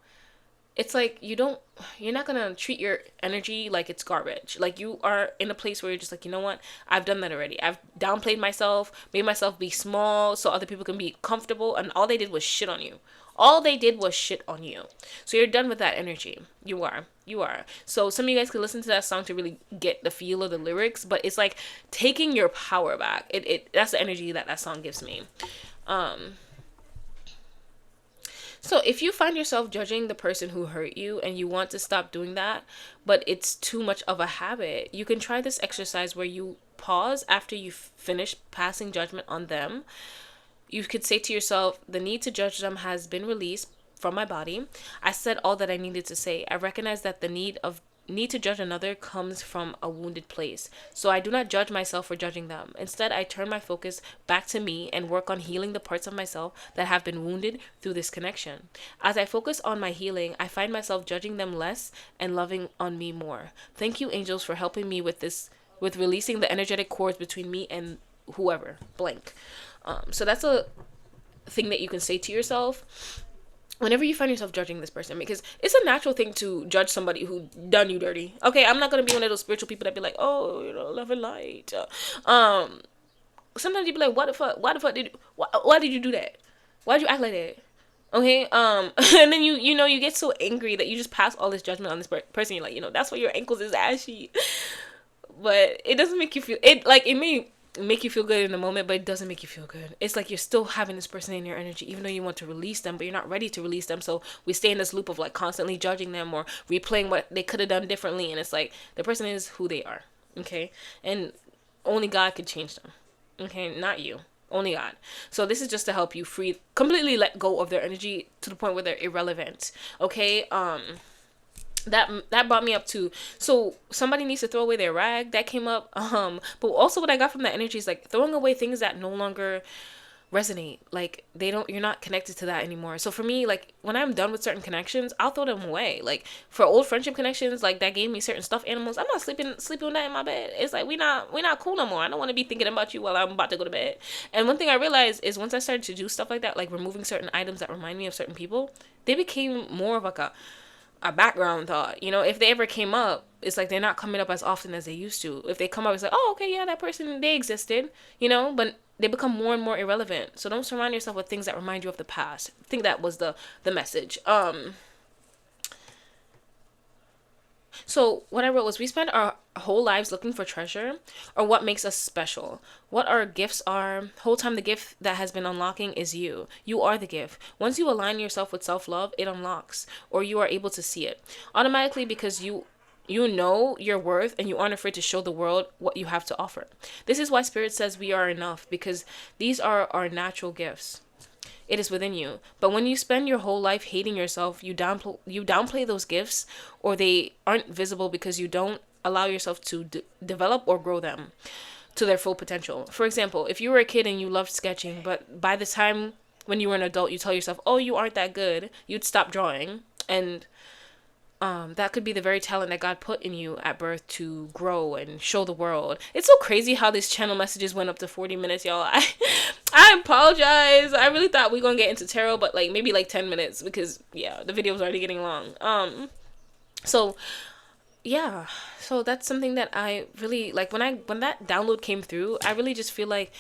It's like you're not gonna treat your energy like it's garbage. Like, you are in a place where you're just like, you know what, I've done that already. I've downplayed myself, made myself be small so other people can be comfortable, and all they did was shit on you. So you're done with that energy. You are. So some of you guys could listen to that song to really get the feel of the lyrics, but it's like taking your power back. That's the energy that song gives me. So if you find yourself judging the person who hurt you and you want to stop doing that, but it's too much of a habit, you can try this exercise where you pause after you finish passing judgment on them. You could say to yourself, the need to judge them has been released from my body. I said all that I needed to say. I recognize that the need to judge another comes from a wounded place. So I do not judge myself for judging them. Instead, I turn my focus back to me and work on healing the parts of myself that have been wounded through this connection. As I focus on my healing, I find myself judging them less and loving on me more. Thank you, angels, for helping me with this, with releasing the energetic cords between me and whoever, blank. So that's a thing that you can say to yourself whenever you find yourself judging this person, because it's a natural thing to judge somebody who done you dirty. Okay, I'm not gonna be one of those spiritual people that be like, oh, love and light. Sometimes you be like, what the fuck? Why the fuck why did you do that? Why'd you act like that? Okay, and then you get so angry that you just pass all this judgment on this person. You're like, that's why your ankles is ashy. But it doesn't make you feel it may make you feel good in the moment, but it doesn't make you feel good. It's like you're still having this person in your energy, even though you want to release them, but you're not ready to release them. So we stay in this loop of like constantly judging them or replaying what they could have done differently. And it's like, the person is who they are. Okay. And only God could change them. Okay. Not you. Only God. So this is just to help you completely let go of their energy to the point where they're irrelevant. Okay. That brought me up to, so somebody needs to throw away their rag. That came up. But also what I got from that energy is like throwing away things that no longer resonate. Like you're not connected to that anymore. So for me, like when I'm done with certain connections, I'll throw them away. Like for old friendship connections, like that gave me certain stuffed animals, I'm not sleeping with that in my bed. It's like we not cool no more. I don't want to be thinking about you while I'm about to go to bed. And one thing I realized is once I started to do stuff like that, like removing certain items that remind me of certain people, they became more of like a background thought. If they ever came up, it's like they're not coming up as often as they used to. If they come up, it's like, oh, okay, yeah, that person, they existed, but they become more and more irrelevant. So don't surround yourself with things that remind you of the past. I think that was the message. So what I wrote was, we spend our whole lives looking for treasure or what makes us special. What our gifts are, whole time the gift that has been unlocking is you. You are the gift. Once you align yourself with self-love, it unlocks, or you are able to see it automatically, because you know your worth and you aren't afraid to show the world what you have to offer. This is why Spirit says we are enough, because these are our natural gifts. It is within you. But when you spend your whole life hating yourself, you downplay those gifts, or they aren't visible because you don't allow yourself to develop or grow them to their full potential. For example, if you were a kid and you loved sketching, but by the time when you were an adult, you tell yourself, "Oh, you aren't that good," you'd stop drawing, and that could be the very talent that God put in you at birth to grow and show the world. It's so crazy how these channel messages went up to 40 minutes, y'all. I apologize. I really thought we were gonna get into tarot, but like maybe like 10 minutes, because yeah, the video was already getting long. So yeah, so that's something that I really like. When that download came through, I really just feel like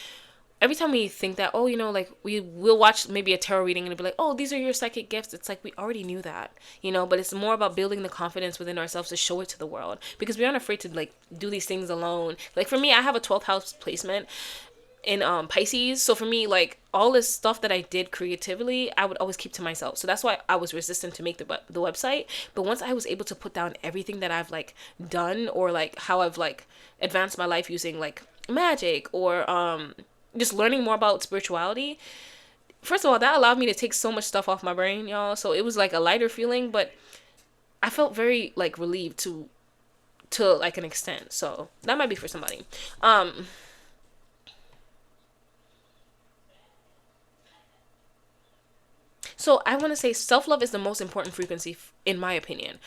every time we think that, oh, like we will watch maybe a tarot reading and it'll be like, oh, these are your psychic gifts. It's like we already knew that, but it's more about building the confidence within ourselves to show it to the world, because we aren't afraid to like do these things alone. Like for me, I have a 12th house placement in Pisces. So for me, like all this stuff that I did creatively, I would always keep to myself. So that's why I was resistant to make the website. But once I was able to put down everything that I've like done, or like how I've like advanced my life using like magic, or just learning more about spirituality. First of all, that allowed me to take so much stuff off my brain, y'all. So it was like a lighter feeling, but I felt very like relieved to like an extent. So that might be for somebody. So I want to say self-love is the most important frequency, in my opinion.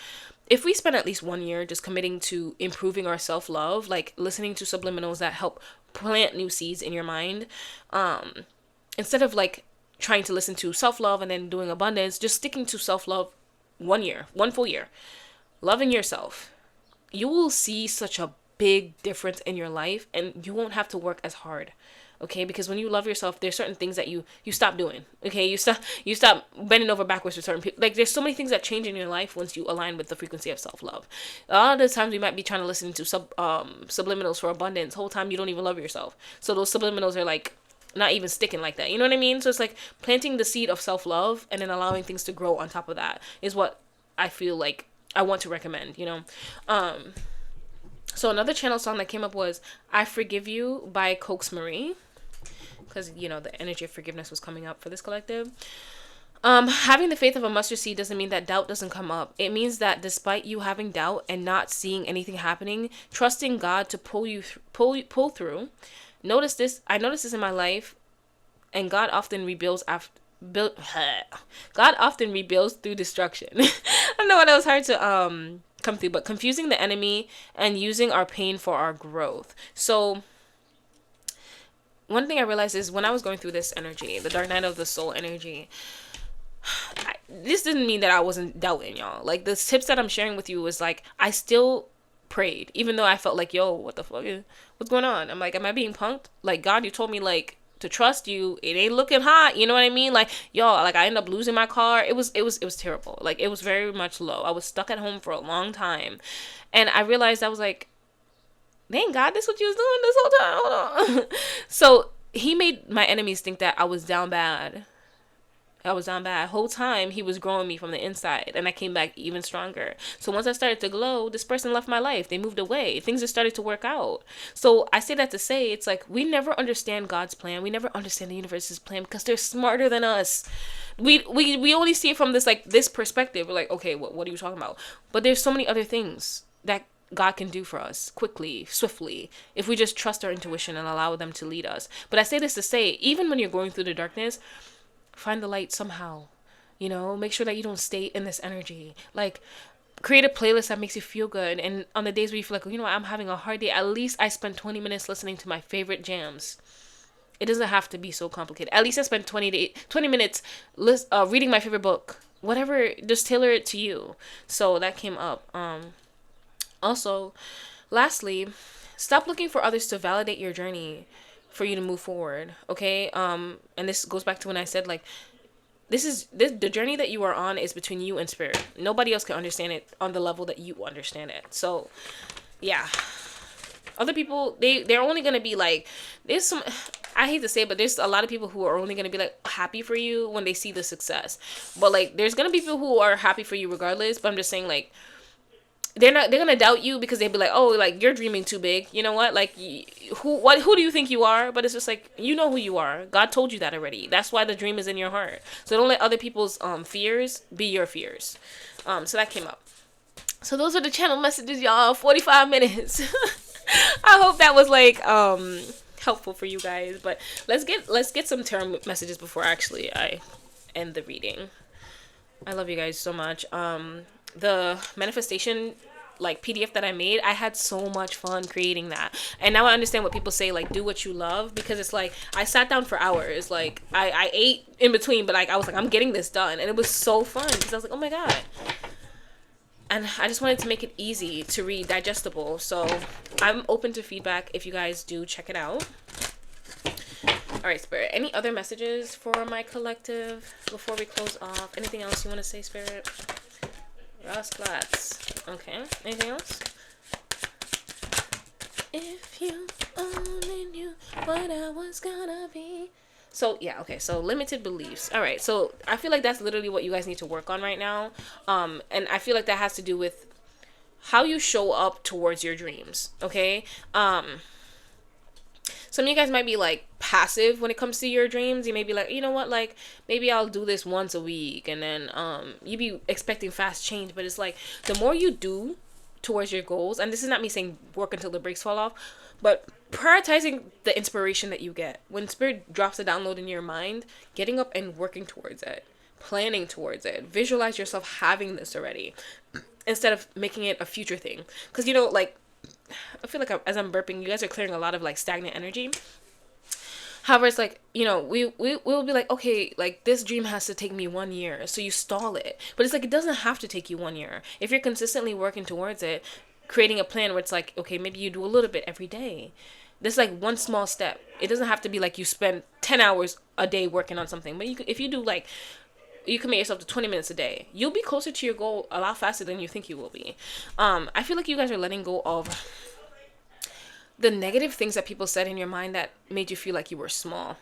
If we spend at least 1 year just committing to improving our self-love, like listening to subliminals that help plant new seeds in your mind, instead of like trying to listen to self-love and then doing abundance, just sticking to self-love 1 year, 1 full year, loving yourself, you will see such a big difference in your life, and you won't have to work as hard. Okay, because when you love yourself, there's certain things that you stop doing. Okay, you stop bending over backwards for certain people. Like there's so many things that change in your life once you align with the frequency of self-love. A lot of the times we might be trying to listen to subliminals for abundance. Whole time you don't even love yourself. So those subliminals are like not even sticking like that. You know what I mean? So it's like planting the seed of self-love and then allowing things to grow on top of that is what I feel like I want to recommend. So another channel song that came up was "I Forgive You" by Coax Marie, because the energy of forgiveness was coming up for this collective. Having the faith of a mustard seed doesn't mean that doubt doesn't come up. It means that despite you having doubt and not seeing anything happening, trusting God to pull through. I noticed this in my life, and God often rebuilds after. God often rebuilds through destruction. I know that was hard to come through, but confusing the enemy and using our pain for our growth. So one thing I realized is when I was going through this energy, the dark night of the soul energy, this didn't mean that I wasn't doubting, y'all. Like the tips that I'm sharing with you was like, I still prayed, even though I felt like, yo, what the fuck what's going on? I'm like, am I being punked? Like, God, you told me like to trust you. It ain't looking hot. You know what I mean? Like, y'all, like I ended up losing my car. It was terrible. Like it was very much low. I was stuck at home for a long time. And I realized I was like, dang God, this what you was doing this whole time. Hold on. So he made my enemies think that I was down bad. Whole time he was growing me from the inside, and I came back even stronger. So once I started to glow, this person left my life. They moved away. Things just started to work out. So I say that to say, it's like we never understand God's plan. We never understand the universe's plan because they're smarter than us. We only see it from this perspective. We're like, okay, what are you talking about? But there's so many other things that God can do for us quickly, swiftly, if we just trust our intuition and allow them to lead us. But I say this to say, even when you're going through the darkness, find the light somehow. Make sure that you don't stay in this energy. Like, create a playlist that makes you feel good. And on the days where you feel like, I'm having a hard day, at least I spend 20 minutes listening to my favorite jams. It doesn't have to be so complicated. At least I spend 20 minutes reading my favorite book. Whatever, just tailor it to you. So that came up. Also, lastly, stop looking for others to validate your journey for you to move forward. Okay. And this goes back to when I said like, the journey that you are on is between you and spirit. Nobody else can understand it on the level that you understand it. So yeah, other people, they're only gonna be like, there's some, I hate to say it, but there's a lot of people who are only gonna be like happy for you when they see the success. But like there's gonna be people who are happy for you regardless. But I'm just saying, like, they're gonna doubt you because they'll be like, oh, like, you're dreaming too big. You know what? Like, who do you think you are? But it's just like, you know who you are. God told you that already. That's why the dream is in your heart. So don't let other people's fears be your fears. So that came up. So those are the channel messages, y'all. 45 minutes. I hope that was like helpful for you guys. But let's get some tarot messages before actually I end the reading. I love you guys so much. The manifestation like PDF that I made, I had so much fun creating that. And now I understand what people say, like, do what you love, because it's like I sat down for hours. Like I ate in between, but like I was like, I'm getting this done, and it was so fun because I was like, oh my god. And I just wanted to make it easy to read, digestible. So I'm open to feedback if you guys do check it out. All right, Spirit. Any other messages for my collective before we close off? Anything else you want to say, Spirit? Ross Glatz. Okay. Anything else? If you only knew what I was gonna be. So, yeah, okay. So, limited beliefs. All right. So, I feel like that's literally what you guys need to work on right now. And I feel like that has to do with how you show up towards your dreams. Okay? Some of you guys might be like passive when it comes to your dreams. You may be like, you know what, like maybe I'll do this once a week, and then you be expecting fast change. But it's like the more you do towards your goals, and this is not me saying work until the brakes fall off, but prioritizing the inspiration that you get when spirit drops a download in your mind, getting up and working towards it, planning towards it, visualize yourself having this already instead of making it a future thing. Because you know, like, I feel like as I'm burping, you guys are clearing a lot of like stagnant energy. However, it's like, you know, we'll be like, okay, like this dream has to take me 1 year, so you stall it. But it's like, it doesn't have to take you 1 year if you're consistently working towards it, creating a plan where it's like, okay, maybe you do a little bit every day. This is like one small step. It doesn't have to be like you spend 10 hours a day working on something, but if you do like, you commit yourself to 20 minutes a day, you'll be closer to your goal a lot faster than you think you will be. I feel like you guys are letting go of the negative things that people said in your mind that made you feel like you were small.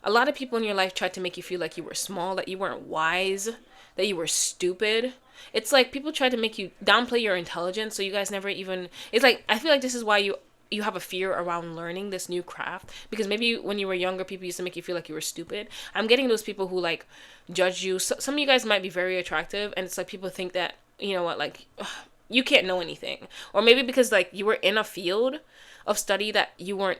A lot of people in your life tried to make you feel like you were small, that you weren't wise, that you were stupid. It's like people tried to make you downplay your intelligence, so you guys never even... It's like, I feel like this is why you have a fear around learning this new craft, because maybe when you were younger, people used to make you feel like you were stupid. I'm getting those people who like judge you. So, some of you guys might be very attractive, and it's like people think that, you know what, like, ugh, you can't know anything. Or maybe because like you were in a field of study that you weren't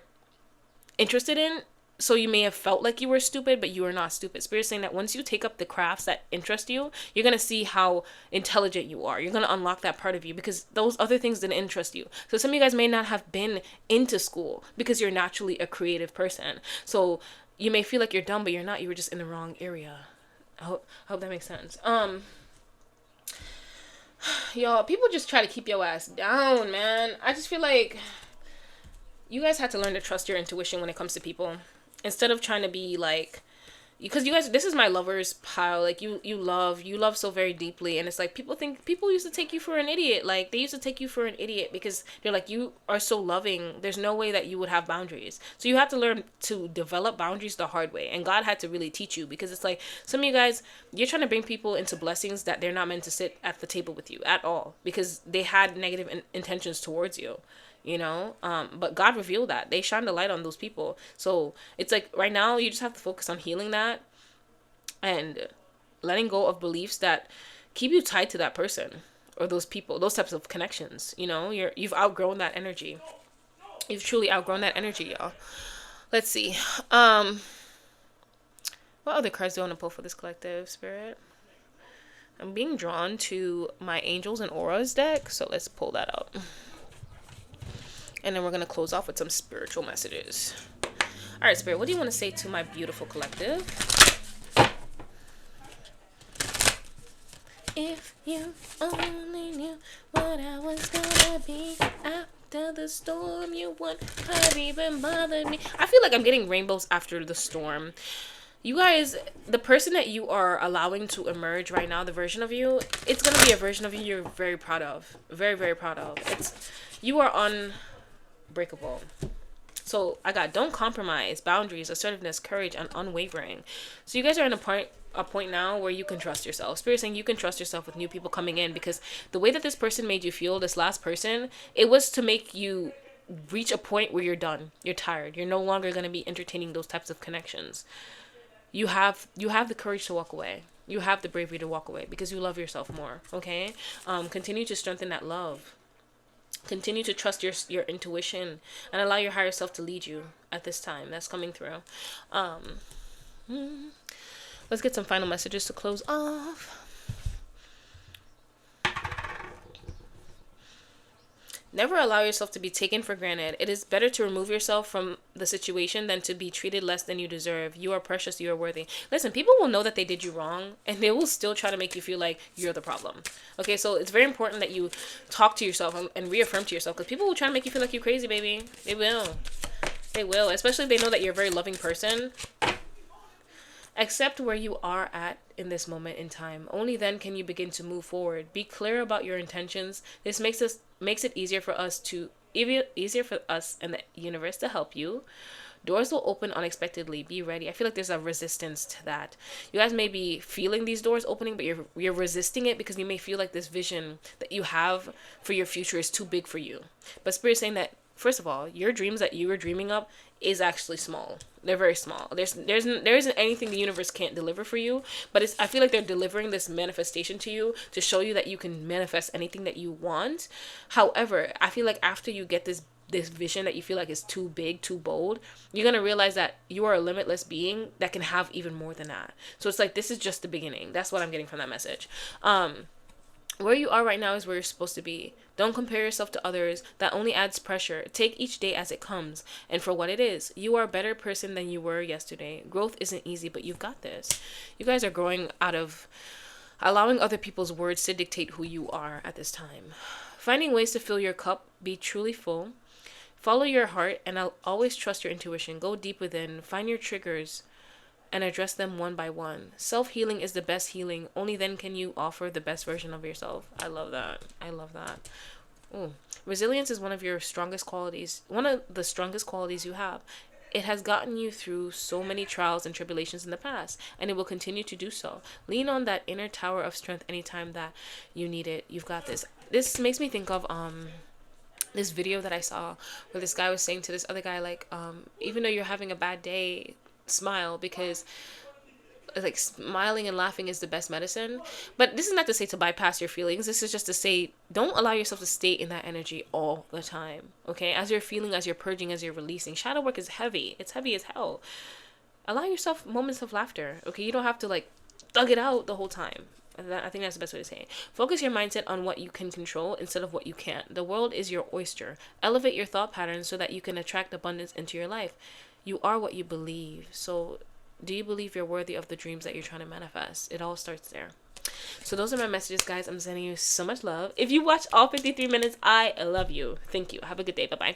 interested in, so you may have felt like you were stupid, but you are not stupid. Spirit's saying that once you take up the crafts that interest you, you're going to see how intelligent you are. You're going to unlock that part of you because those other things didn't interest you. So some of you guys may not have been into school because you're naturally a creative person. So you may feel like you're dumb, but you're not. You were just in the wrong area. I hope that makes sense. Y'all, people just try to keep your ass down, man. I just feel like you guys had to learn to trust your intuition when it comes to people, instead of trying to be like, because you guys, this is my lover's pile. Like you love so very deeply, and it's like people used to take you for an idiot. Like they used to take you for an idiot because they're like, you are so loving, there's no way that you would have boundaries. So you have to learn to develop boundaries the hard way, and God had to really teach you, because it's like some of you guys, you're trying to bring people into blessings that they're not meant to sit at the table with you at all, because they had negative intentions towards you. You know, but God revealed that. They shined a light on those people. So it's like right now you just have to focus on healing that and letting go of beliefs that keep you tied to that person or those people, those types of connections. You know, you've outgrown that energy. You've truly outgrown that energy, y'all. Let's see. What other cards do I want to pull for this collective, Spirit? I'm being drawn to my Angels and Auras deck, so let's pull that out. And then we're going to close off with some spiritual messages. All right, Spirit, what do you want to say to my beautiful collective? If you only knew what I was going to be after the storm, you wouldn't have even bothered me. I feel like I'm getting rainbows after the storm. You guys, the person that you are allowing to emerge right now, the version of you, it's gonna be a version of you you're very proud of, very very proud of. You are unbreakable. So I got don't compromise, boundaries, assertiveness, courage, and unwavering. So you guys are in a point now where you can trust yourself. Spirit saying you can trust yourself with new people coming in, because the way that this person made you feel, this last person, it was to make you reach a point where you're done. You're tired. You're no longer going to be entertaining those types of connections. You have the courage to walk away. You have the bravery to walk away because you love yourself more. Okay. Continue to strengthen that love. Continue to trust your intuition and allow your higher self to lead you at this time. That's coming through. Um, let's get some final messages to close off. Never allow yourself to be taken for granted. It is better to remove yourself from the situation than to be treated less than you deserve. You are precious. You are worthy. Listen, people will know that they did you wrong and they will still try to make you feel like you're the problem. Okay, so it's very important that you talk to yourself and reaffirm to yourself, because people will try to make you feel like you're crazy, baby. They will. They will. Especially if they know that you're a very loving person. Accept where you are at in this moment in time. Only then can you begin to move forward. Be clear about your intentions. This makes it easier for us and the universe to help you. Doors will open unexpectedly. Be ready. I feel like there's a resistance to that. You guys may be feeling these doors opening, but you're resisting it because you may feel like this vision that you have for your future is too big for you. But Spirit is saying that, first of all, your dreams that you were dreaming up is actually small. They're very small. There isn't anything the universe can't deliver for you, but I feel like they're delivering this manifestation to you to show you that you can manifest anything that you want. However, I feel like after you get this vision that you feel like is too big, too bold, you're going to realize that you are a limitless being that can have even more than that. So it's like, this is just the beginning. That's what I'm getting from that message. Where you are right now is where you're supposed to be. Don't compare yourself to others. That only adds pressure. Take each day as it comes and for what it is. You are a better person than you were yesterday. Growth isn't easy, but you've got this. You guys are growing out of allowing other people's words to dictate who you are at this time. Finding ways to fill your cup, be truly full. Follow your heart and I'll always trust your intuition. Go deep within. Find your triggers and address them one by one. Self-healing is the best healing. Only then can you offer the best version of yourself. I love that. I love that. Ooh. Resilience is one of your strongest qualities. One of the strongest qualities you have. It has gotten you through so many trials and tribulations in the past, and it will continue to do so. Lean on that inner tower of strength anytime that you need it. You've got this. This makes me think of this video that I saw where this guy was saying to this other guy, like, even though you're having a bad day, smile, because like smiling and laughing is the best medicine. But this is not to say to bypass your feelings. This is just to say don't allow yourself to stay in that energy all the time. Okay, as you're feeling, as you're purging, as you're releasing. Shadow work is heavy. It's heavy as hell. Allow yourself moments of laughter. Okay, you don't have to like thug it out the whole time. I think that's the best way to say it. Focus your mindset on what you can control instead of what you can't. The world is your oyster. Elevate your thought patterns so that you can attract abundance into your life. You are what you believe. So do you believe you're worthy of the dreams that you're trying to manifest? It all starts there. So those are my messages, guys. I'm sending you so much love. If you watch all 53 minutes, I love you. Thank you. Have a good day. Bye-bye.